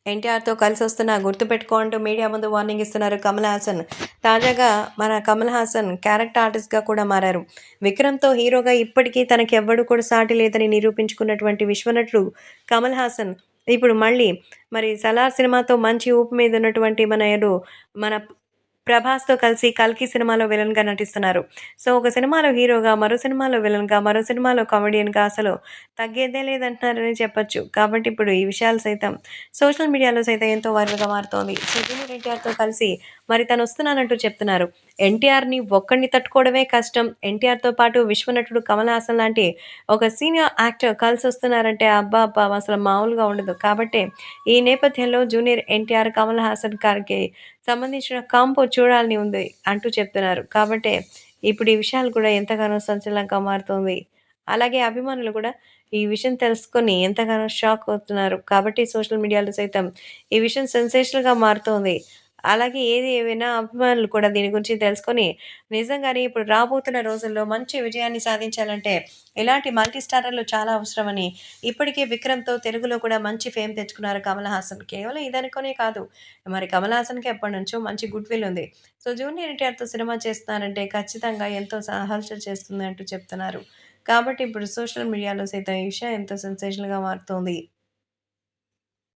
ఎన్టీఆర్‌తో కలిసొస్తున్నా గుర్తుపెట్టుకో అంటూ మీడియా ముందు వార్నింగ్ ఇస్తున్నారు కమల్ హాసన్. తాజాగా మన కమల్ హాసన్ క్యారెక్టర్ ఆర్టిస్ట్‌గా కూడా మారారు. 'విక్రమ్‌తో' హీరోగా ఇప్పటికీ తనకెవ్వడు కూడా సాటి లేదని నిరూపించుకున్నటువంటి విశ్వనటుడు కమల్ హాసన్ ఇప్పుడు మళ్ళీ మరి 'సలార్' సినిమాతో మంచి ఊపు మీద ఉన్నటువంటి మన 'ప్రభాస్‌తో' కలిసి 'కల్కి' సినిమాలో విలన్‌గా నటిస్తున్నారు. సో, ఒక సినిమాలో హీరోగా, మరో సినిమాలో విలన్‌గా, మరో సినిమాలో కామెడియన్‌గా అసలు తగ్గేదే లేదంటున్నారని చెప్పొచ్చు. కాబట్టి ఇప్పుడు ఈ విషయాలు సైతం సోషల్ మీడియాలో సైతం ఎంతో వైరల్‌గా మారుతోంది. సో, జూనియర్ ఎన్టీఆర్‌తో కలిసి మరి తనొస్తున్నానంటూ చెప్తున్నారు. ఎన్టీఆర్‌ని ఒక్కడిని తట్టుకోవడమే కష్టం. ఎన్టీఆర్‌తో పాటు విశ్వనటుడు కమల్ హాసన్ లాంటి ఒక సీనియర్ యాక్టర్ కలిసొస్తున్నారంటే అబ్బబ్బా! అసలు మామూలుగా ఉండదు. కాబట్టే ఈ నేపథ్యంలో జూనియర్ ఎన్టీఆర్, కమల్ హాసన్ గారికి సంబంధించిన కాంబో చూడాలని ఉంది అంటూ చెప్తున్నారు. కాబట్టే ఇప్పుడు ఈ విషయాలు కూడా ఎంతగానో సంచలనంగా మారుతోంది. అలాగే అభిమానులు కూడా ఈ విషయం తెలుసుకొని ఎంతగానో షాక్ అవుతున్నారు. కాబట్టి సోషల్ మీడియాలో సైతం ఈ విషయం సెన్సేషనల్‌గా మారుతోంది. అలాగే ఏది ఏమైనా అభిమానులు కూడా దీని గురించి తెలుసుకొని నిజంగానే ఇప్పుడు రాబోతున్న రోజుల్లో మంచి విజయాన్ని సాధించాలంటే ఇలాంటి మల్టీ స్టారర్‌లు చాలా అవసరమని ఇప్పటికే 'విక్రమ్‌తో' తెలుగులో కూడా మంచి ఫేమ్ తెచ్చుకున్నారు కమల్ హాసన్. కేవలం ఇదనుకునే కాదు మరి కమల్ హాసన్‌కి ఎప్పటినుంచో మంచి గుడ్ విల్ ఉంది. సో, జూనియర్ ఎన్టీఆర్‌తో సినిమా చేస్తున్నారంటే ఖచ్చితంగా ఎంతో హల్చల్ చేస్తుంది అంటూ చెప్తున్నారు. కాబట్టి ఇప్పుడు సోషల్ మీడియాలో సైతం ఈ విషయం ఎంతో సెన్సేషనల్‌గా మారుతోంది.